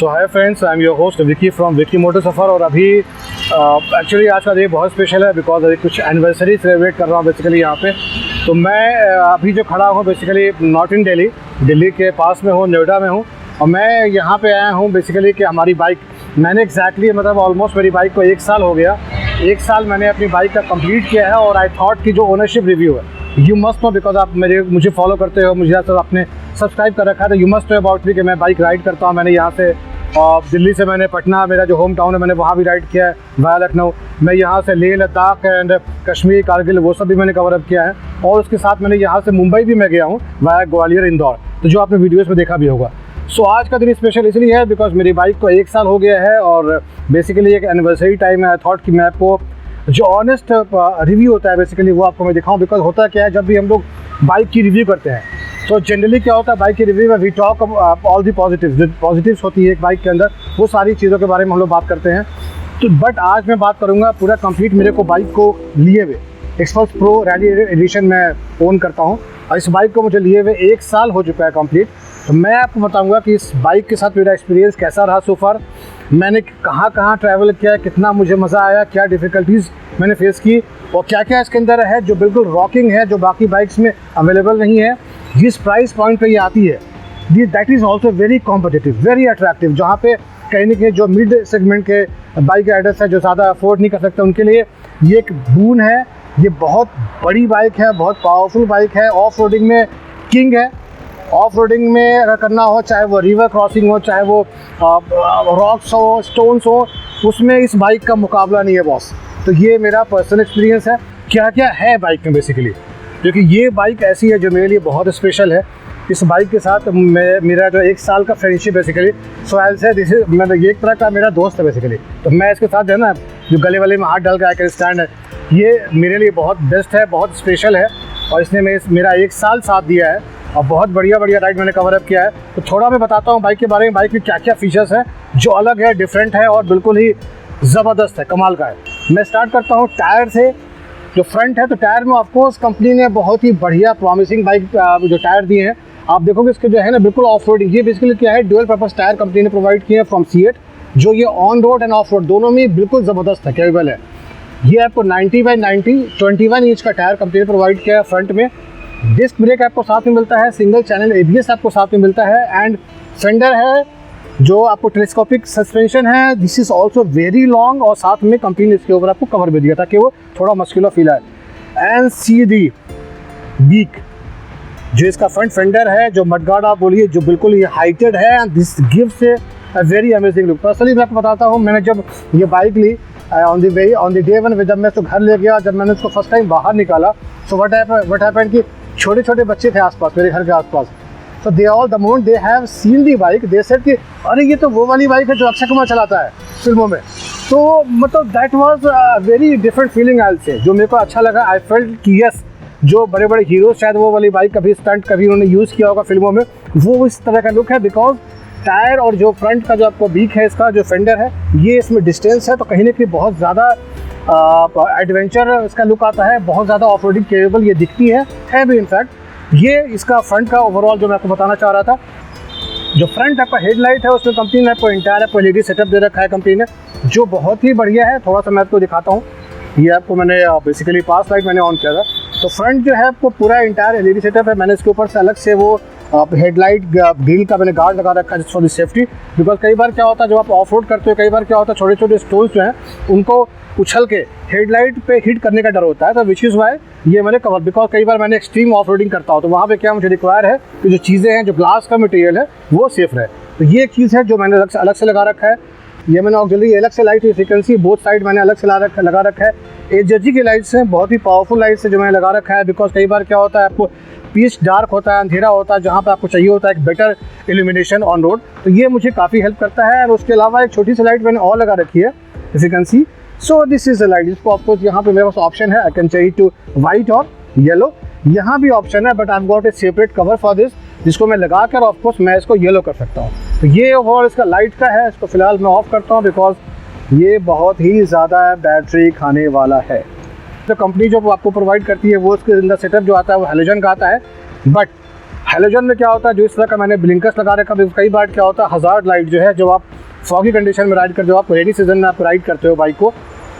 So hi friends, I am your host Vicky from Vicky motor Safar. और अभी actually आज का डे बहुत स्पेशल है बिकॉज अभी कुछ एनिवर्सरी सेलिब्रेट कर रहा हूँ बेसिकली यहाँ पे। तो मैं अभी जो खड़ा हूँ बेसिकली नॉट इन दिल्ली के पास में हूँ, नोएडा में हूँ। और मैं यहाँ पे आया हूँ बेसिकली कि हमारी बाइक मैंने एग्जैक्टली मतलब ऑलमोस्ट मेरी बाइक को 1 साल हो गया। 1 साल मैंने अपनी बाइक का कंप्लीट किया है। और आई थॉट कि जो ओनरशिप रिव्यू है, यू मस्ट नो बिकॉज आप मुझे फॉलो करते हो, मुझे तो आपने सब्सक्राइब कर रखा है, तो you must know about me कि मैं बाइक राइड करता हूँ। मैंने यहाँ से दिल्ली से मैंने पटना, मेरा जो होम टाउन है, मैंने वहाँ भी राइड किया है वाया लखनऊ। मैं यहाँ से लेह लद्दाख एंड कश्मीर कारगिल वो सब भी मैंने कवर अप किया है। और उसके साथ मैंने यहाँ से मुंबई भी मैं गया हूँ वाया ग्वालियर इंदौर, तो जो आपने वीडियोज़ में देखा भी होगा। सो आज का दिन स्पेशल इसलिए है बिकॉज मेरी बाइक को 1 साल हो गया है और बेसिकली एक एनिवर्सरी टाइम है। आई थॉट कि मैं आपको जो ऑनेस्ट रिव्यू होता है बेसिकली वो आपको मैं दिखाऊं। बिकॉज होता क्या है, जब भी हम लोग बाइक की रिव्यू करते हैं तो जनरली क्या होता है, बाइक की रिव्यू में we talk all the positives, जो पॉजिटिव्स होती है एक बाइक के अंदर, वो सारी चीज़ों के बारे में हम लोग बात करते हैं। तो बट आज मैं बात करूँगा पूरा कंप्लीट मेरे को बाइक को लिए हुए एक्सपल्स प्रो रैली एडिशन में ओन करता हूँ। और इस बाइक को मुझे लिए हुए 1 साल हो चुका है कंप्लीट। तो मैं आपको बताऊंगा कि इस बाइक के साथ मेरा एक्सपीरियंस कैसा रहा सो फार, मैंने कहाँ ट्रैवल किया, कितना मुझे मज़ा आया, क्या डिफ़िकल्टीज़ मैंने फेस की और क्या क्या इसके अंदर है जो बिल्कुल रॉकिंग है, जो बाकी बाइक्स में अवेलेबल नहीं है। जिस प्राइस पॉइंट पे ये आती है that is also very competitive, very attractive, जहाँ पे कहीं ना कहीं जो मिड सेगमेंट के बाइक राइडर्स हैं जो ज़्यादा अफोर्ड नहीं कर सकते, उनके लिए ये एक बून है। ये बहुत बड़ी बाइक है, बहुत पावरफुल बाइक है, ऑफ रोडिंग में किंग है। ऑफ रोडिंग में अगर करना हो, चाहे वो रिवर क्रॉसिंग हो, चाहे वो रॉक्स हो, स्टोन्स हो, उसमें इस बाइक का मुकाबला नहीं है बॉस। तो ये मेरा पर्सनल एक्सपीरियंस है क्या क्या है बाइक में बेसिकली, क्योंकि ये बाइक ऐसी है जो मेरे लिए बहुत स्पेशल है। इस बाइक के साथ मेरा जो 1 साल का फ्रेंडशिप बेसिकली, सो आई से दिस इज मतलब ये एक तरह का मेरा दोस्त है बेसिकली। तो मैं इसके साथ जो है ना, जो गले वाले में हाथ डाल के आई कैन स्टैंड है, ये मेरे लिए बहुत बेस्ट है, बहुत स्पेशल है। और इसने मेरा 1 साल साथ दिया है और बहुत बढ़िया राइड मैंने कवर अप किया है। तो थोड़ा मैं बताता हूँ बाइक के बारे में, बाइक में क्या क्या फीचर्स हैं जो अलग है, डिफरेंट है और बिल्कुल ही ज़बरदस्त है, कमाल का है। मैं स्टार्ट करता हूँ टायर से। जो फ्रंट है, तो टायर में ऑफकोर्स कंपनी ने बहुत ही बढ़िया प्रॉमिसिंग बाइक जो टायर दिए हैं, आप देखोगे इसके जो है ना बिल्कुल ऑफ रोडिंग। ये बेसिकली क्या है, डुअल पर्पस टायर कंपनी ने प्रोवाइड किए हैं फ्रॉम सीएट, जो ये on road end of road दोनों में बिल्कुल ज़बरदस्त है, कैपेबल है। ये आपको 90/90 21 इंच का टायर कंपनी ने प्रोवाइड किया है फ्रंट में। डिस्क ब्रेक आपको साथ में मिलता है, सिंगल चैनल एबीएस आपको साथ में मिलता है एंड फेंडर है जो आपको टेलीस्कोपिक सस्पेंशन है। This is also very long और साथ में कंपनी ने इसके ऊपर आपको कवर भी दिया ताकि वो थोड़ा मस्कुलर फील आए। एंड सीधी बीक जो इसका फ्रंट फेंडर है, जो मडगार्ड आप बोलिए, जो बिल्कुल ये हाइटेड है and this gives a very amazing look. Personally मैं आपको बताता हूँ, मैंने जब ये बाइक ली ऑन द डे 1 जब मैं इसको घर ले गया, जब मैंने इसको फर्स्ट टाइम बाहर निकाला, सो व्हाट हैपेंड कि छोटे छोटे बच्चे थे आसपास, मेरे घर के आसपास। So they all the moment they have seen the bike, they said कि अरे ये तो वो वाली बाइक है जो अक्षय कुमार चलाता है फिल्मों में। तो मतलब that was a very different feeling I'll say, जो मेरे को अच्छा लगा। I felt कि yes, जो बड़े बड़े हीरो शायद वो वाली बाइक कभी स्टंट कभी उन्होंने यूज़ किया होगा फिल्मों में, वो इस तरह का लुक है। बिकॉज टायर और जो फ्रंट का जो आपको बीक है, इसका जो फेंडर है, ये इसमें डिस्टेंस है, तो कहीं ना कहीं बहुत ज़्यादा एडवेंचर इसका लुक आता है, बहुत ज़्यादा ऑफ रोडिंग केपेबल ये दिखती है भी इनफैक्ट। ये इसका फ्रंट का ओवरऑल जो मैं आपको बताना चाह रहा था, जो फ्रंट आपका हेडलाइट है उसमें कंपनी ने आपको इंटायर आपको एलईडी सेटअप दे रखा है कंपनी ने, जो बहुत ही बढ़िया है। थोड़ा सा मैं आपको दिखाता हूँ, ये आपको मैंने बेसिकली पास लाइट मैंने ऑन किया था। तो फ्रंट जो है आपको पूरा इंटायर एलईडी सेटअप है। मैंने इसके ऊपर से अलग से वो हेडलाइट ग्रिल का मैंने गार्ड लगा रखा है फॉर द सेफ्टी। बिकॉज कई बार क्या होता है, जब आप ऑफ रोड करते हो, कई बार क्या होता है छोटे छोटे स्टोन्स जो हैं उनको उछल के हेडलाइट पे हिट करने का डर होता है। तो विच इज़ वाई ये मैंने कवर, बिकॉज कई बार मैंने एक्सट्रीम ऑफ रोडिंग करता हूँ, तो वहाँ पे क्या मुझे रिक्वायर है कि जो चीज़ें हैं, जो ग्लास का मटेरियल है वो सेफ रहे। तो ये एक चीज़ है जो मैंने अलग से लगा रखा है। ये मैंने ऑक्सिलरी अलग से लाइट फ्रिक्वेंसी बोथ साइड मैंने अलग से लगा रखा है। एचजी की लाइट्स हैं, बहुत ही पावरफुल लाइट्स है जो मैंने लगा रखा है। बिकॉज कई बार क्या होता है, आपको पीच डार्क होता है, अंधेरा होता है, जहाँ पे आपको चाहिए होता है एक बेटर इल्यूमिनेशन ऑन रोड, तो ये मुझे काफ़ी हेल्प करता है। और उसके अलावा एक छोटी सी लाइट मैंने और लगा रखी है, if you can see. So this is a light, इसको ऑफकोर्स यहाँ पे मेरे पास ऑप्शन है, I can change to white और येलो, यहाँ भी ऑप्शन है, but I got a separate cover for this, जिसको मैं लगा कर ऑफकोर्स मैं इसको येलो कर सकता हूँ। तो ये ओवरऑल इसका लाइट का है। इसको फिलहाल मैं ऑफ करता हूँ बिकॉज ये बहुत ही ज़्यादा बैटरी खाने वाला है। तो कंपनी जो आपको प्रोवाइड करती है वो उसके अंदर सेटअप जो आता है वो हेलोजन का आता है, बट हेलोजन में क्या होता है, जो इस तरह का मैंने ब्लिंकर्स लगा रखा है, कई बार क्या होता है हज़ार्ड लाइट जो है, जो आप फॉगी कंडीशन में राइड करते हो, आप रेनी सीजन में आप राइड करते हो बाइक को,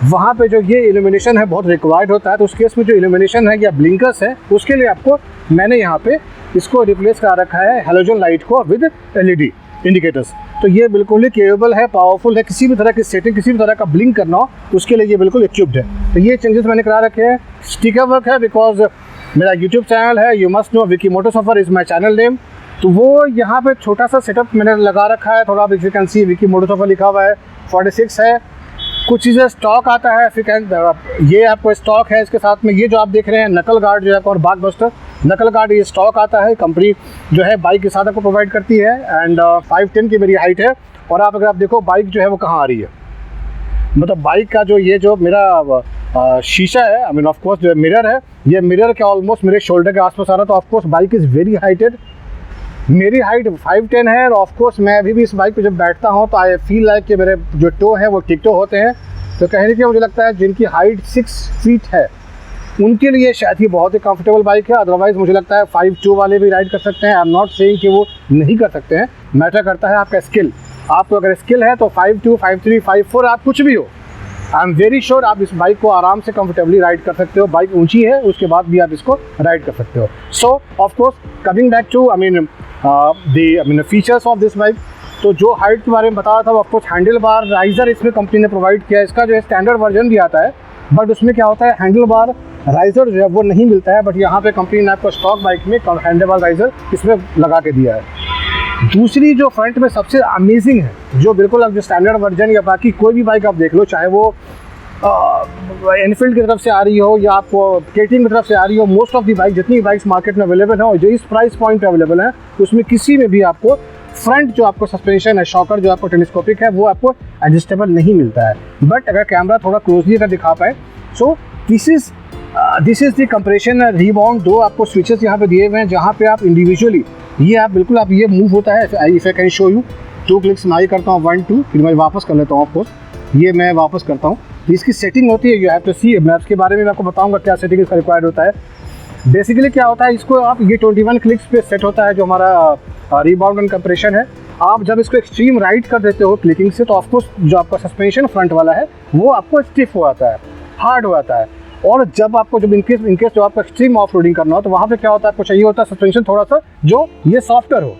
वहाँ पे जो ये इल्यूमिनेशन है बहुत रिक्वायर्ड होता है। तो उस केस में जो इल्यूमिनेशन है या ब्लिंकर्स है, उसके लिए आपको मैंने यहाँ पे इसको रिप्लेस करा रखा है हेलोजन लाइट को विद एलईडी इंडिकेटर्स। तो ये बिल्कुल ही केपेबल है, पावरफुल है, किसी भी तरह की सेटिंग, किसी भी तरह का ब्लिंक करना हो उसके लिए ये बिल्कुल इक्विप्ड है। तो ये चेंजेस मैंने करा रखे हैं। स्टिकर वर्क है, बिकॉज मेरा यूट्यूब चैनल है, you must know Vicky Motosafar is my channel name. तो वो यहाँ पे छोटा सा सेटअप मैंने लगा रखा है, थोड़ा आप यू कैन सी विकी मोटोसफर लिखा हुआ है, 46 है। कुछ चीज़ें स्टॉक आता है, ये आपको स्टॉक है। इसके साथ में ये जो आप देख रहे हैं नकल गार्ड जो है और बाग बस्टर नकल गार्ड, ये स्टॉक आता है, कंपनी जो है बाइक के साथ आपको प्रोवाइड करती है। एंड 5'10" की मेरी हाइट है। और आप अगर आप देखो बाइक जो है वो कहाँ आ रही है, मतलब बाइक का जो ये जो मेरा शीशा है, आई मीन ऑफ कोर्स जो मिरर है, ये मिरर के ऑलमोस्ट मेरे शोल्डर के आसपास आ रहा है। तो of course bike is very heighted. मेरी हाइट 5'10" है और ऑफ कोर्स मैं अभी भी इस बाइक पे जब बैठता हूँ तो आई फील लाइक कि मेरे जो टो हैं वो टिक टो होते हैं। तो कहने के मुझे लगता है जिनकी हाइट 6 फीट है उनके लिए शायद ही बहुत ही कंफर्टेबल बाइक है। अदरवाइज़ मुझे लगता है 5'2" वाले भी राइड कर सकते हैं। आई एम नॉट सेइंग कि वो नहीं कर सकते हैं, मैटर करता है आपका स्किल। आपको अगर स्किल है तो 5'2", 5'3", 5'4" आप कुछ भी हो, आई एम वेरी श्योर आप इस बाइक को आराम से कंफर्टेबली राइड कर सकते हो। बाइक ऊंची है, उसके बाद भी आप इसको राइड कर सकते हो। So of course coming back to features of this bike, तो जो हाइट के बारे में बता रहा था, of course handle bar riser इसमें कंपनी ने प्रोवाइड किया है। इसका जो है स्टैंडर्ड वर्जन भी आता है, बट उसमें क्या होता है हैंडल बार राइजर जो है वो नहीं मिलता है। बट यहाँ पे कंपनी ने आपको स्टॉक बाइक में हैंडल बार राइजर इसमें लगा के दिया है। दूसरी जो फ्रंट में सबसे अमेजिंग है, जो बिल्कुल अब जो स्टैंडर्ड वर्जन या बाकी कोई भी बाइक आप देख लो, चाहे वो एनफील्ड की तरफ से आ रही हो या आपको केटीएम की तरफ से आ रही हो, मोस्ट ऑफ दी बाइक जितनी बाइक्स मार्केट में अवेलेबल है, जो इस प्राइस पॉइंट पे अवेलेबल है, उसमें किसी में भी आपको फ्रंट जो आपको सस्पेंशन है, शॉकर जो आपको टेलीस्कोपिक है, वो आपको एडजस्टेबल नहीं मिलता है। बट अगर कैमरा थोड़ा क्लोजली अगर दिखा पाए, so this is the compression rebound. दो आपको स्विचेस यहाँ पे दिए हुए हैं, जहाँ पे आप इंडिविजुअली ये आप बिल्कुल आप ये मूव होता है। If I can show you 2 clicks मैं करता हूँ, 1 2, फिर मैं वापस कर लेता हूँ। ऑफकोर्स ये मैं वापस करता हूँ, इसकी सेटिंग होती है, यू हैव टू सी। मैं इसके बारे में आपको बताऊँगा क्या सेटिंग इसका रिक्वायर्ड होता है। बेसिकली क्या होता है, इसको आप ये 21 क्लिक्स पे सेट होता है जो हमारा रीबाउंड एंड कंप्रेशन है। आप जब इसको एक्सट्रीम राइड कर देते हो क्लिकिंग से, तो ऑफकोर्स जो आपका सस्पेंशन फ्रंट वाला है वो आपको स्टिफ हो जाता है, हार्ड हो जाता है। और जब आपको जब इनकेस जो आपको एक्सट्रीम ऑफ रोडिंग करना हो, तो वहाँ पे क्या होता है, आपको चाहिए होता है सस्पेंशन थोड़ा सा जो ये सॉफ्टर हो,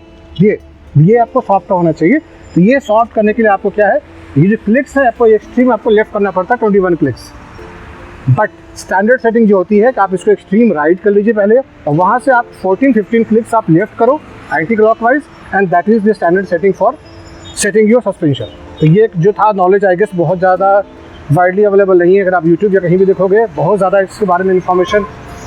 ये आपको सॉफ्ट होना चाहिए। तो ये सॉफ्ट करने के लिए आपको क्या है, ये जो क्लिक्स है आपको एक्सट्रीम आपको लेफ्ट करना पड़ता है 21 क्लिक्स। बट स्टैंडर्ड सेटिंग जो होती है कि आप इसको एक्सट्रीम राइड कर लीजिए पहले, और वहाँ से आप 14-15 क्लिक्स आप लेफ्ट करो anti clockwise, and that is the standard setting for setting your suspension. तो ये जो था नॉलेज आई गेस बहुत ज़्यादा वाइडली अवेलेबल नहीं है। अगर आप यूट्यूब या कहीं भी देखोगे, बहुत ज़्यादा इसके बारे में इंफॉर्मेशन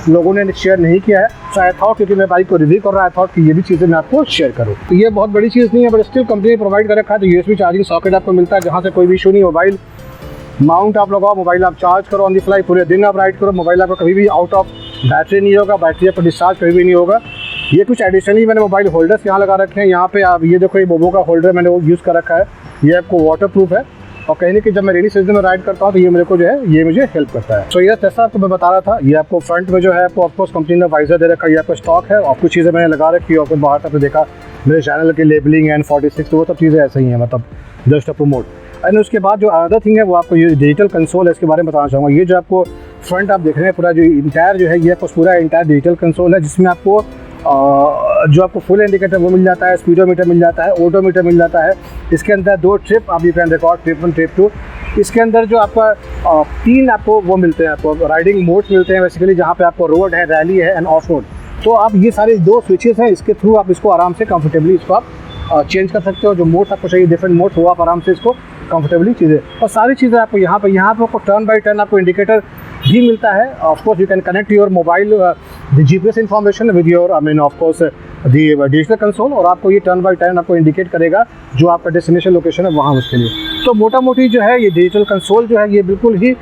लोगों ने शेयर नहीं किया है। सो आई थॉट, क्योंकि मैं बाइक को रिव्यू कर रहा था कि ये भी चीज़ें मैं आपको शेयर करूँ। तो ये बहुत बड़ी चीज़ नहीं है, बट स्टिल कंपनी ने प्रोवाइड कर रखा है। तो USB चार्जिंग सॉकेट आपको मिलता है, जहाँ से कोई भी इशू नहीं। मोबाइल माउंट आप लगाओ, मोबाइल आप चार्ज करो ऑन द फ्लाई, पूरे दिन आप राइड करो, मोबाइल आपको कभी भी आउट ऑफ बैटरी नहीं होगा, बैटरी आपको डिस्चार्ज कभी भी नहीं होगा। ये कुछ एडिशनली मैंने मोबाइल होल्डर्स यहाँ लगा रखे हैं। यहाँ पे आप ये देखो, ये बोबो का होल्डर मैंने वो यूज़ कर रखा है, ये आपको वाटर प्रूफ है। और कहीं कि जब मैं रेनी सीजन में राइड करता हूँ तो ये मेरे को जो है ये मुझे हेल्प करता है। सो ये जैसा आपको मैं बता रहा था, ये आपको फ्रंट में जो है आपको ऑफकोर्स कंपनी ने वाइजर दे रखा है, ये आपको स्टॉक है। और कुछ चीज़ें मैंने लगा रखी है, और बाहर तक देखा मेरे चैनल की लेबलिंग एंड 46, तो वो सब चीज़ें ऐसे ही हैं, मतलब जस्ट अ प्रमोट। एंड उसके बाद जो अदर थिंग है वो आपको ये डिजिटल कंसोल है, इसके बारे में बताना चाहूँगा। ये जो आपको फ्रंट आप देख रहे हैं, पूरा जो इंटायर जो है ये आपको पूरा इंटायर डिजिटल कंसोल है, जिसमें आपको जो आपको फुल इंडिकेटर वो मिल जाता है, स्पीडोमीटर मिल जाता है, ओडोमीटर मिल जाता है। इसके अंदर 2 ट्रिप आप you can record, trip 1 trip 2। इसके अंदर जो आपका 3 आपको वो मिलते हैं, आपको राइडिंग मोड्स मिलते हैं बेसिकली, जहाँ पे आपको रोड है, रैली है एंड ऑफ रोड। तो आप ये सारे 2 स्विचेस हैं, इसके थ्रू आप इसको आराम से कंफर्टेबली इसको आप चेंज कर सकते हो। जो मोड्स आपको चाहिए, डिफरेंट मोड्स, वो आप आराम से इसको कंफर्टेबली चीज़ें, और सारी चीज़ें आपको यहाँ पे आपको टर्न बाई टर्न आपको इंडिकेटर भी मिलता है। Of course you can connect your mobile the GPS information with your of course the digital console, और आपको ये टर्न बाई टर्न आपको इंडिकेट करेगा जो आपका डेस्टिनेशन लोकेशन है वहाँ उसके लिए। तो मोटा मोटी जो है ये डिजिटल कंसोल जो है ये बिल्कुल ही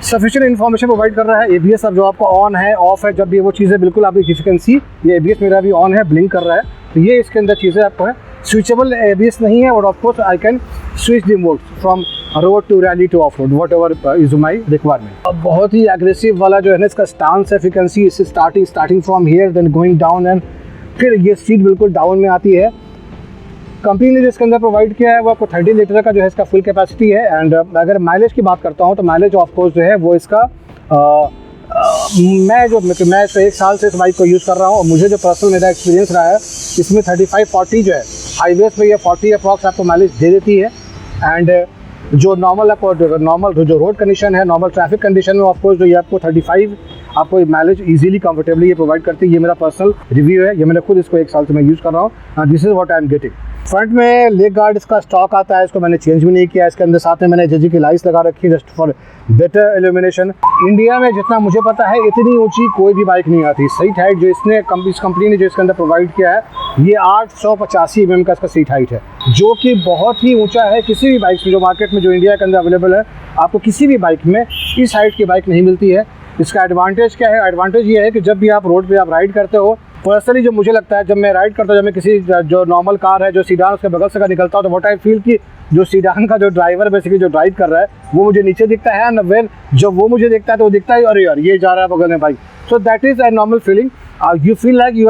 सफिशिएंट इन्फॉर्मेशन प्रोवाइड कर रहा है। ABS अब जो आपको ऑन है, ऑफ है, जब भी वो चीज़ें बिल्कुल आप यू कैन सी, ये ABS मेरा भी ऑन है, ब्लिंक कर रहा है। तो ये इसके अंदर चीज़ें आपको है। स्विचेबल ABS नहीं है, और of course I can switch the mode from road to rally to off road, whatever is my requirement. अब बहुत ही एग्रेसिव वाला जो है ना इसका स्टांस है, यू कैन सी, इससे starting from here then going down and फिर ये सीट बिल्कुल डाउन में आती है। कंपनी ने जो इसके अंदर प्रोवाइड किया है वो आपको 30 लीटर का जो है इसका फुल कैपेसिटी है। एंड अगर माइलेज की बात करता हूँ तो माइलेज ऑफ कोर्स जो है वो इसका मैं तो 1 साल से इस बाइक को यूज़ कर रहा हूँ और मुझे जो पर्सनल मेरा एक्सपीरियंस रहा है इसमें 35-40 जो है हाईवेज पे ये 40 अप्रॉक्स आपको माइलेज दे देती है। एंड जो नॉर्मल जो रोड कंडीशन है, नॉर्मल ट्रैफिक कंडीशन में ऑफ कोर्स जो ये आपको 35 आपको माइलेज इजीली कंफर्टेबली ये प्रोवाइड करती है। ये मेरा पर्सनल रिव्यू है, ये मैंने खुद इसको 1 साल से मैं यूज़ कर रहा हूँ। This is what I am getting. Front में लेग गार्ड इसका स्टॉक आता है, इसको मैंने चेंज भी नहीं किया। इसके अंदर साथ में मैंने एचएसजी की लाइट्स लगा रखी है just for better illumination. India में जितना मुझे पता है इतनी ऊंची कोई भी बाइक नहीं आती। सीट हाइट जो इस कंपनी ने जो इसके अंदर प्रोवाइड किया है ये 885 mm का इसका सीट हाइट है, जो कि बहुत ही ऊंचा है। किसी भी बाइक में जो मार्केट में जो इंडिया के अंदर अवेलेबल है आपको किसी भी बाइक में इस हाइट की बाइक नहीं मिलती है। इसका एडवांटेज क्या है? एडवांटेज ये है कि जब भी आप रोड पे आप राइड करते हो, पर्सनली जो मुझे लगता है जब मैं राइड करता हूँ, जब मैं किसी जो नॉर्मल कार है जो सीडान उसके बगल से का निकलता हूँ तो व्हाट आई फील कि जो सीडान का जो ड्राइवर बेसिकली जो ड्राइव कर रहा है वो मुझे नीचे दिखता है, एंड वेन जब वो मुझे दिखता है तो वो दिखता है अरे यार ये जा रहा है बगल में bike. So that is a normal feeling. You feel like you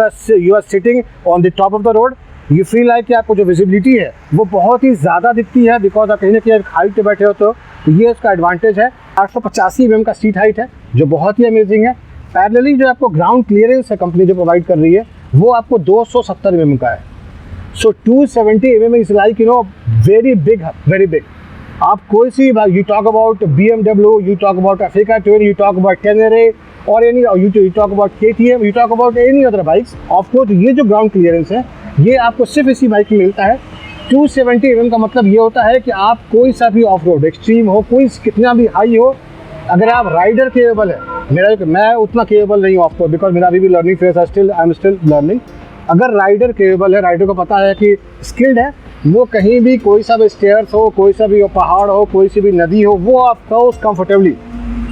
are sitting on the top of the road. You feel like कि आपको जो विजिबिलिटी है वो बहुत ही ज़्यादा दिखती है बिकॉज आप कहीं ना कहीं हाइट पे बैठे हो। तो ये उसका एडवांटेज है। 885 mm का सीट हाइट है जो बहुत ही अमेजिंग है। पैरेलली जो आपको ग्राउंड क्लियरेंस है कंपनी जो प्रोवाइड कर रही है वो आपको 270 mm का है। So 270 mm is like very big, very big. आप कोई see you talk about BMW, you talk about Africa twin, you talk about Tenere और any you talk about KTM, you talk about any other bikes, of course ये जो ground clearance है ये आपको सिर्फ इसी बाइक में मिलता है। 270 mm का मतलब ये होता है कि आप कोई सा भी ऑफ रोड एक्सट्रीम हो, कोई कितना भी हाई हो, अगर आप राइडर केपेबल है, मैं उतना केपेबल नहीं हूँ ऑफकोर्स बिकॉज मेरा अभी भी लर्निंग फेज है, आई एम स्टिल लर्निंग। अगर राइडर केपेबल है, राइडर को पता है कि स्किल्ड है, वो कहीं भी कोई सा भी स्टेयर्स हो, कोई सा भी पहाड़ हो, कोई सी भी नदी हो, वो आपको कंफर्टेबली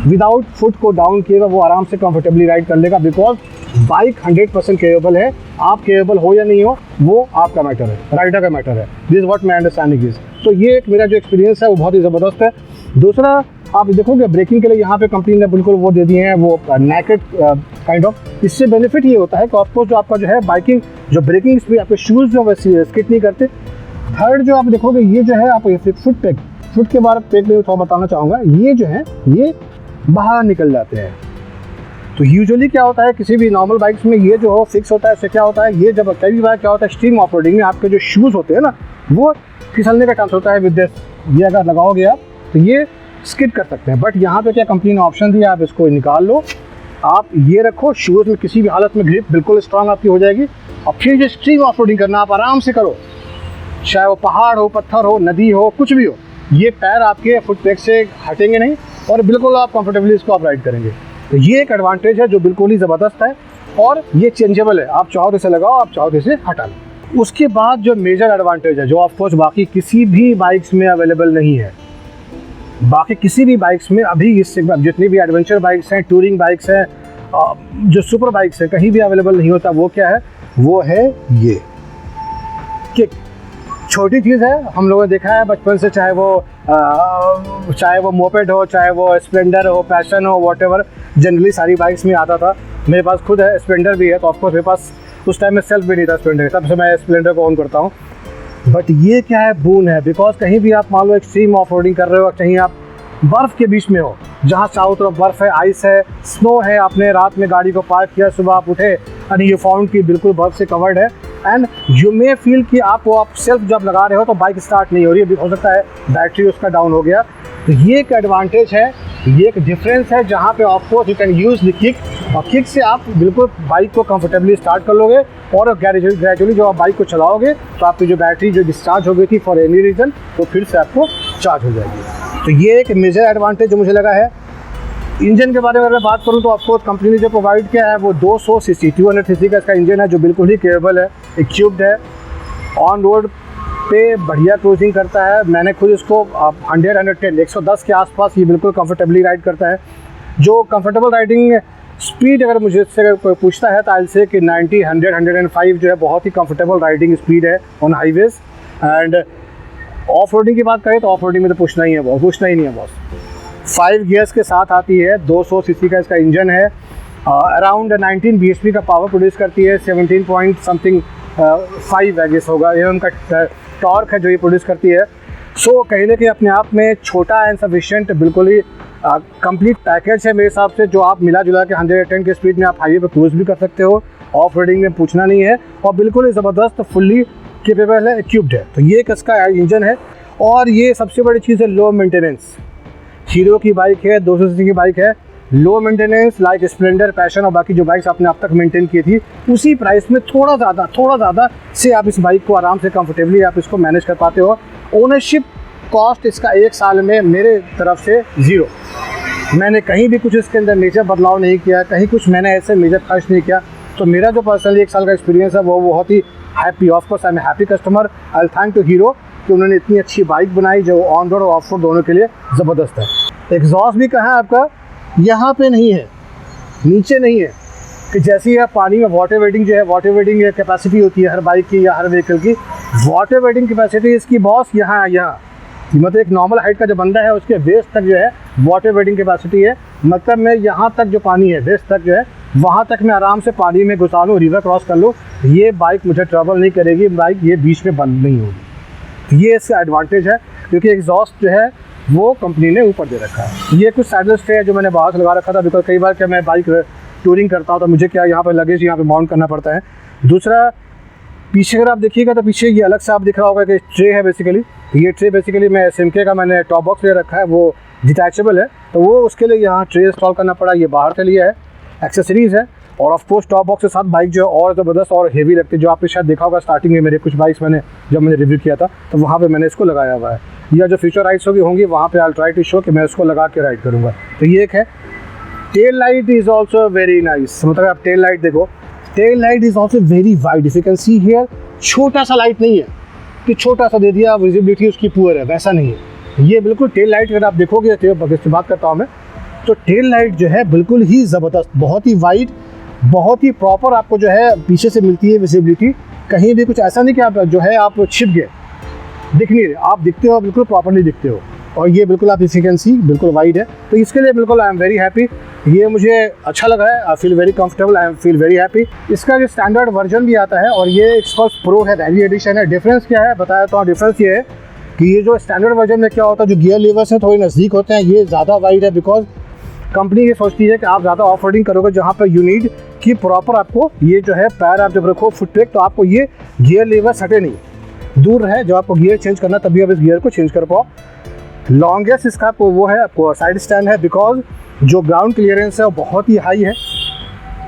विदाउट फुट को डाउन किए वो आराम से कंफर्टेबली राइड कर लेगा बिकॉज बाइक 100% केपेबल है। आप केपेबल हो या नहीं हो वो आपका मैटर है, राइडर का मैटर है। This what my understanding is. तो ये एक मेरा जो एक्सपीरियंस है वो बहुत ही ज़बरदस्त है। दूसरा आप देखोगे ब्रेकिंग के लिए यहाँ पे कंपनी ने बिल्कुल वो दे दिए हैं वो नेकेड काइंड ऑफ। इससे बेनिफिट ये होता है कि ऑफकोर्स जो आपका जो है बाइकिंग जो ब्रेकिंग स्पीड आपके शूज़ जो वैसे स्किट नहीं करते। थर्ड जो आप देखोगे ये जो है आप फुट के बारे में थोड़ा बताना चाहूँगा। ये जो है ये बाहर निकल जाते हैं। तो यूजुअली क्या होता है किसी भी नॉर्मल बाइक्स में ये जो हो फिक्स होता है। इससे क्या होता है ये जब कई बार क्या होता है एक्सट्रीम ऑफ रोडिंग में आपके जो शूज़ होते हैं ना वो फिसलने का चांस होता है विद दिस। ये अगर लगाओगे आप तो ये स्किड कर सकते हैं। बट यहाँ पे क्या कंपनी ने ऑप्शन दिया, आप इसको निकाल लो, आप ये रखो, शूज़ में किसी भी हालत में ग्रिप बिल्कुल स्ट्रांग आपकी हो जाएगी। और फिर जो एक्सट्रीम ऑफ रोडिंग करना आप आराम से करो, चाहे वो पहाड़ हो, पत्थर हो, नदी हो, कुछ भी हो, ये पैर आपके फुट पेग से हटेंगे नहीं और बिल्कुल आप कंफर्टेबली इसको आप राइड करेंगे। तो ये एक एडवांटेज है जो बिल्कुल ही ज़बरदस्त है और ये चेंजेबल है। आप चाहो तो इसे लगाओ, आप चाहो तो इसे हटा लो। उसके बाद जो मेजर एडवांटेज है जो ऑफकोर्स बाकी किसी भी बाइक्स में अवेलेबल नहीं है, बाकी किसी भी बाइक्स में अभी इससे जितनी भी एडवेंचर बाइक्स हैं, टूरिंग बाइक्स हैं, जो सुपर बाइक्स हैं, कहीं भी अवेलेबल नहीं होता, वो क्या है? वो है ये किक। छोटी चीज़ है, हम लोगों ने देखा है बचपन से, चाहे वो मोपेड हो, चाहे वो स्प्लेंडर हो, पैशन हो, वॉटेवर, जनरली सारी बाइक्स में आता था। मेरे पास खुद है, स्प्लेंडर भी है, तो ऑफकोर्स मेरे पास उस टाइम में सेल्फ भी नहीं था स्प्लेंडर, तब से मैं स्प्लेंडर को ऑन करता हूँ। बट ये क्या है, बून है, बिकॉज कहीं भी आप मान लो एक्सट्रीम ऑफ रोडिंग कर रहे हो, कहीं आप बर्फ़ के बीच में हो, जहाँ चारों तरफ बर्फ़ है, आइस है, स्नो है, आपने रात में गाड़ी को पार्क किया, सुबह आप उठे एंड यू फाउंड कि बिल्कुल बर्फ़ से कवर्ड है एंड यू मे फील कि आप सेल्फ जब लगा रहे हो तो बाइक स्टार्ट नहीं हो रही है, हो सकता है बैटरी उसका डाउन हो गया। तो ये एक एडवांटेज है, ये एक डिफरेंस है जहाँ पे of course you can use the kick, और किक से आप बिल्कुल बाइक को कंफर्टेबली स्टार्ट कर लोगे और ग्रेजुअली जब आप बाइक को चलाओगे तो आपकी जो बैटरी जो डिस्चार्ज हो गई थी फॉर एनी रीज़न वो फिर से आपको चार्ज हो जाएगी। तो ये एक मेजर एडवांटेज जो मुझे लगा है। इंजन के बारे में अगर मैं बात करूं तो ऑफकोर्स कंपनी ने जो प्रोवाइड किया है वो 200 सीसी 200 सीसी का इसका इंजन है जो बिल्कुल ही केपेबल है, इक्विप्ड है, ऑन रोड पे बढ़िया क्रूजिंग करता है। मैंने खुद इसको 110 110 के आसपास ये बिल्कुल कंफर्टेबली राइड करता है। जो कंफर्टेबल राइडिंग स्पीड अगर मुझे इससे कोई पूछता है तो आई से कि 90 100 105 जो है बहुत ही कंफर्टेबल राइडिंग स्पीड है on highways. End off roading की बात करें तो ऑफ रोडिंग में तो पूछना ही नहीं है बॉस। 5 गियर्स के साथ आती है, 200 सीसी का इसका इंजन है अराउंड 19 bhp का पावर प्रोड्यूस करती है, 17 पॉइंट समथिंग 5 आई गेस होगा ये उनका टॉर्क है जो ये प्रोड्यूस करती है। सो कहीं ना कहीं अपने आप में छोटा एंड सफिशिएंट बिल्कुल ही कंप्लीट पैकेज है मेरे हिसाब से, जो आप मिला जुला के 110 की स्पीड में आप हाईवे पर क्रूज भी कर सकते हो, ऑफ रोडिंग में पूछना नहीं है, और बिल्कुल ही ज़बरदस्त फुल्ली केपेबल है, इक्विप्ड है। तो ये एक इसका इंजन है, और ये सबसे बड़ी चीज़ है लो मेंटेनेंस। हीरो की बाइक है, 200 सीसी की बाइक है, low maintenance like Splendor, passion और बाकी जो बाइक्स आपने अब तक मेंटेन की थी, उसी प्राइस में थोड़ा ज़्यादा से आप इस बाइक को आराम से कंफर्टेबली आप इसको मैनेज कर पाते हो। ओनरशिप कॉस्ट इसका 1 साल में मेरे तरफ से 0। मैंने कहीं भी कुछ इसके अंदर मेजर बदलाव नहीं किया, कहीं कुछ मैंने ऐसे मेजर खर्च नहीं किया। तो मेरा जो पर्सनली 1 साल का एक्सपीरियंस है वो बहुत ही happy. Of course I am happy customer. I thank to Hero कि उन्होंने इतनी अच्छी बाइक बनाई जो ऑन रोड और ऑफ रोड दोनों के लिए ज़बरदस्त है। एग्जॉस्ट भी कहाँ है आपका, यहाँ पे नहीं है, नीचे नहीं है, कि जैसे ही आप पानी में वाटर वेटिंग जो है, वाटर वेटिंग कैपेसिटी होती है हर बाइक की या हर व्हीकल की, वाटर वेटिंग कैपेसिटी इसकी बॉस यहाँ मतलब एक नॉर्मल हाइट का जो बंदा है उसके वेस्ट तक जो है वाटर वेटिंग कैपेसिटी है। मतलब मैं यहाँ तक जो पानी है वेस्ट तक जो है वहाँ तक मैं आराम से पानी में घुसा लूँ, रिवर क्रॉस कर लूँ, ये बाइक मुझे ट्रबल नहीं करेगी, बाइक ये बीच में बंद नहीं होगी। ये इसका एडवांटेज है, क्योंकि एग्जॉस्ट जो है वो कंपनी ने ऊपर दे रखा है। ये कुछ सैडल स्टे है जो मैंने बाहर से लगा रखा था, बिकॉज कई बार क्या मैं बाइक टूरिंग करता हूँ तो मुझे क्या यहाँ पर लगेज यहाँ पे माउंट करना पड़ता है। दूसरा, पीछे अगर आप देखिएगा तो पीछे ये अलग से आप दिख रहा होगा कि ट्रे है बेसिकली। ये ट्रे बेसिकली मैं SMK का मैंने टॉप बॉक्स ले रखा है, वो डिटैचेबल है, तो वो उसके लिए यहाँ ट्रे इंस्टॉल करना पड़ा, ये बाहर से लिया है, एक्सेसरीज़ है। और ऑफ कोर्स टॉप बॉक्स के साथ बाइक जो है और ज़बरदस्त और हेवी लगती है, जो आपने शायद देखा होगा स्टार्टिंग में मेरे कुछ बाइक्स जब मैंने रिव्यू किया था तो वहाँ पे मैंने इसको लगाया हुआ है, या जो फ्यूचर राइड्स होंगी वहाँ पे आई ट्राई टू शो कि मैं इसको लगा के राइड करूँगा। तो ये एक है। Tail light is also very nice, मतलब आप टेल लाइट देखो, tail light is also very wide, if you can see here. छोटा सा लाइट नहीं है कि छोटा सा दे दिया, विजिबिलिटी उसकी पुअर है, वैसा नहीं है। ये बिल्कुल टेल लाइट अगर आप देखोगे, इसकी बात करता हूँ मैं, तो टेल लाइट जो है बिल्कुल ही ज़बरदस्त, बहुत ही वाइड, बहुत ही प्रॉपर आपको जो है पीछे से मिलती है विजिबिलिटी। कहीं भी कुछ ऐसा नहीं कि आप जो है आप छिप गए, दिख नहीं रहे, आप दिखते हो, बिल्कुल प्रॉपरली दिखते हो। और ये बिल्कुल आप एफिशिएंसी बिल्कुल वाइड है, तो इसके लिए बिल्कुल आई एम वेरी हैप्पी। ये मुझे अच्छा लगा है, I feel very comfortable, I am feel very happy. इसका जो स्टैंडर्ड वर्जन भी आता है और ये एक्सपल्स प्रो है, रैली एडिशन है। डिफरेंस क्या है बताया तो, डिफरेंस ये है कि ये जो स्टैंडर्ड वर्जन में क्या होता है, जो गियर लीवर्स हैं थोड़े नज़दीक होते हैं, ये ज़्यादा वाइड है, बिकॉज कंपनी ये सोचती है कि आप ज़्यादा ऑफ रोडिंग करोगे जहाँ पर यू नीड कि प्रॉपर आपको ये जो है पैर आप जब रखो फुट ब्रेक, तो आपको ये गियर लीवर सटे नहीं, दूर है, जब आपको गियर चेंज करना तभी आप इस गियर को चेंज कर पाओ। लॉन्गेस्ट इसका आपको वो है, आपको साइड स्टैंड है, बिकॉज जो ग्राउंड क्लियरेंस है वो बहुत ही हाई है।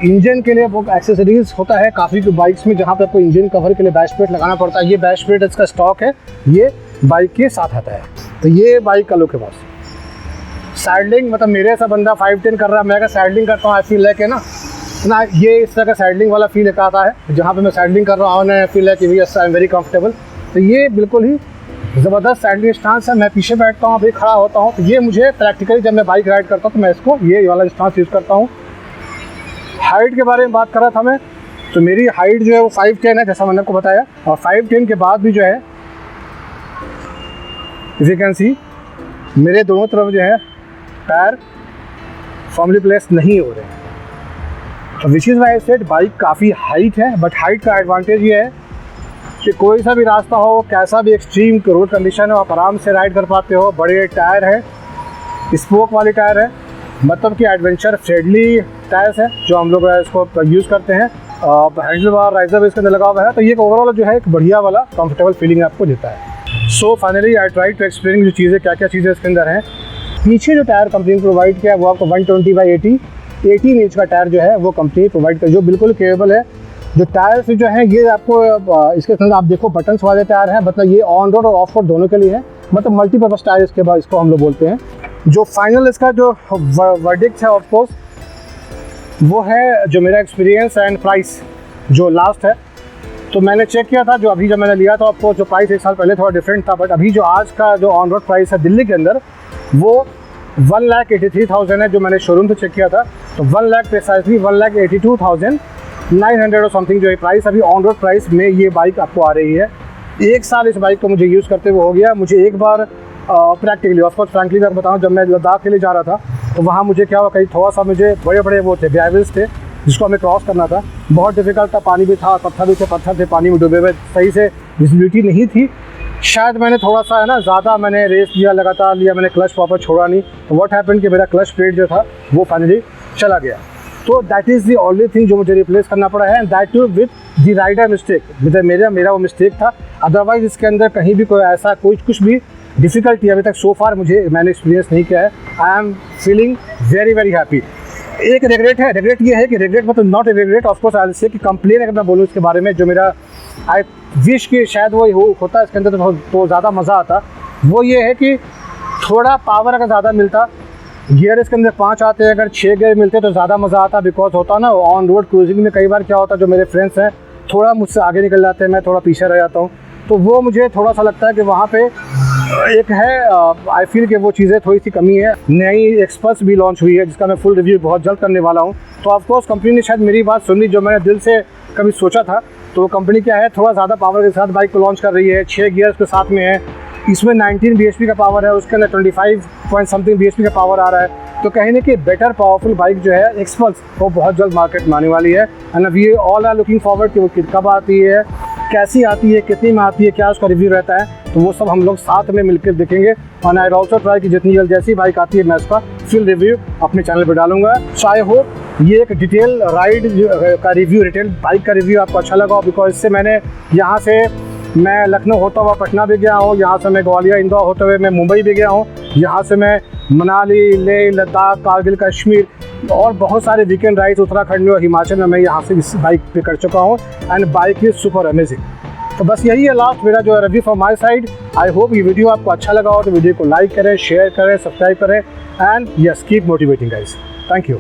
इंजन के लिए वो एक्सेसरीज होता है काफ़ी बाइक्स में जहाँ पे आपको इंजन कवर के लिए बैश प्लेट लगाना पड़ता है। ये बैश प्लेट इसका स्टॉक है, ये बाइक के साथ आता है। तो ये बाइक का लुक है बॉस। साइडलिंग, मतलब मेरे ऐसा बंदा 510 कर रहा है, मैं अगर साइडलिंग करता हूँ आई फील लाइक है ना ये इस तरह का साइडलिंग वाला फील एक आता है, जहाँ पे मैं साइडलिंग कर रहा हूँ I feel like yes I am very comfortable. तो ये बिल्कुल ही ज़बरदस्त साइडलिंग स्टांस है। मैं पीछे बैठता हूँ, अभी खड़ा होता हूँ, तो ये मुझे प्रैक्टिकली जब मैं बाइक राइड करता हूँ तो मैं इसको ये वाला स्टांस यूज़ करता हूँ। हाइट के बारे में बात कर रहा था मैं, तो मेरी हाइट जो है वो 5'10" है, जैसा मैंने आपको बताया। और 5'10" के बाद भी जो है इफ यू कैन सी मेरे दोनों तरफ जो है पैर फर्मली प्लेस नहीं हो रहे हैं। तो which is why said bike काफ़ी हाइट है, बट हाइट का एडवांटेज ये है कि कोई सा भी रास्ता हो, कैसा भी एक्सट्रीम रोड कंडीशन हो, आप आराम से राइड कर पाते हो। बड़े टायर है, स्पोक वाले टायर है, मतलब कि एडवेंचर फ्रेंडली टायर्स है जो हम लोग इसको यूज़ करते हैं। हैंडल बार राइजर भी इसके अंदर लगा हुआ है, तो ये ओवरऑल जो है एक बढ़िया वाला कंफर्टेबल फीलिंग आपको देता है। So finally I try to explain जो चीज़ें क्या क्या चीज़ें इसके अंदर हैं। पीछे जो टायर कंपनी ने प्रोवाइड किया है वो आपको 120/80 18 इंच का टायर जो है वो कंपनी प्रोवाइड कर, जो बिल्कुल केबल है। जो टायर्स जो हैं ये आपको इसके अंदर आप देखो बटन्स वाले टायर हैं, मतलब ये ऑन रोड और ऑफ रोड दोनों के लिए है, मतलब मल्टीपर्पज़ टायर इसके बाद इसको हम लोग बोलते हैं। जो फाइनल इसका जो वर्डिक्ट है ऑफ कोर्स वो है जो मेरा एक्सपीरियंस एंड प्राइस जो लास्ट है। तो मैंने चेक किया था, जो अभी जब मैंने लिया था आपको जो प्राइस 1 साल पहले थोड़ा डिफरेंट था, बट अभी जो आज का जो ऑन रोड प्राइस है दिल्ली के अंदर वो 1,83,000 है, जो मैंने शोरूम से चेक किया था। तो 1 लाख प्रिसाइसली 1,82,900 और समथिंग जो है प्राइस अभी ऑन रोड प्राइस में ये बाइक आपको आ रही है। 1 साल इस बाइक को मुझे यूज़ करते हुए हो गया। मुझे एक बार प्रैक्टिकली ऑफकोर्स फ्रैंकली मैं बताऊँ, जब मैं लद्दाख के लिए जा रहा था तो वहाँ मुझे क्या हुआ, कहीं थोड़ा सा मुझे बड़े बड़े वो थे ग्रेवल्स थे जिसको हमें क्रॉस करना था, बहुत डिफिकल्ट था, पानी भी था, पत्थर भी थे, पत्थर थे पानी में डूबे हुए, सही से विजिबिलिटी नहीं थी। शायद मैंने थोड़ा सा है ना ज़्यादा मैंने रेस लिया, लगातार लिया, मैंने क्लच प्रॉपर छोड़ा नहीं, तो व्हाट हैपेंड कि मेरा क्लच प्लेट जो था वो फाइनली चला गया। तो that is the only thing जो मुझे रिप्लेस करना पड़ा है, and that too with the rider mistake, मेरा वो मिस्टेक था। अदरवाइज़ इसके अंदर कहीं भी कोई ऐसा कुछ भी डिफ़िकल्टी अभी तक सो फार मैंने एक्सपीरियंस नहीं किया है। I am feeling very very happy. एक रिग्रेट है, रिग्रेट ये है कि रिग्रेट मतलब not a regret, of course I will say कि कंप्लेन अगर मैं बोलूँ इसके बारे में, जो मेरा आई विश कि शायद वो होता इसके अंदर तो ज़्यादा मज़ा आता, वो ये है कि थोड़ा पावर अगर ज़्यादा मिलता, गियर इसके अंदर 5 आते हैं, अगर 6 गियर मिलते तो ज़्यादा मज़ा आता। बिकॉज होता ना ऑन रोड क्रूजिंग में कई बार क्या होता है, जो मेरे फ्रेंड्स हैं थोड़ा मुझसे आगे निकल जाते हैं, मैं थोड़ा पीछे रह जाता हूँ, तो वो मुझे थोड़ा सा लगता है कि वहाँ पे एक है आई फील कि वो चीज़ें थोड़ी सी कमी है। नई एक्सपल्स भी लॉन्च हुई है जिसका मैं फुल रिव्यू बहुत जल्द करने वाला हूँ। तो ऑफकोर्स कंपनी ने शायद मेरी बात सुन ली, जो मैंने दिल से कभी सोचा था। तो कंपनी क्या है, थोड़ा ज़्यादा पावर के साथ बाइक को लॉन्च कर रही है, 6 गियर्स के साथ में है, इसमें 19 bhp का पावर है, उसके अंदर 25 पॉइंट समथिंग bhp का पावर आ रहा है। तो कहीं ना कि बेटर पावरफुल बाइक जो है एक्सपल्स वो बहुत जल्द मार्केट में आने वाली है, and we all are looking forward कि वो कब आती है, कैसी आती है, कितनी में आती है, क्या उसका रिव्यू रहता है, तो वो सब हम लोग साथ में मिलकर देखेंगे। और आई ऑल्सो ट्राई कि जितनी जल्द जैसी बाइक आती है मैं उसका फुल रिव्यू अपने चैनल पर डालूंगा। सो आई होप ये एक डिटेल राइड का रिव्यू, रिटेल बाइक का रिव्यू आपको अच्छा लगा, बिकॉज इससे मैंने यहाँ से मैं लखनऊ होता हुआ पटना भी गया हूँ, यहाँ से मैं ग्वालियर इंदौर होते हुए मैं मुंबई भी गया हूँ, यहाँ से मैं मनाली, लेह, लद्दाख, कारगिल, कश्मीर और बहुत सारे वीकेंड राइड्स उत्तराखंड में और हिमाचल में मैं यहाँ से इस बाइक पे कर चुका हूँ, and bike is super amazing. तो बस यही है लास्ट मेरा जो review from my side. I hope ये वीडियो आपको अच्छा लगा हो तो वीडियो को लाइक करें, शेयर करें, सब्सक्राइब करें, and yes keep motivating guys. Thank you.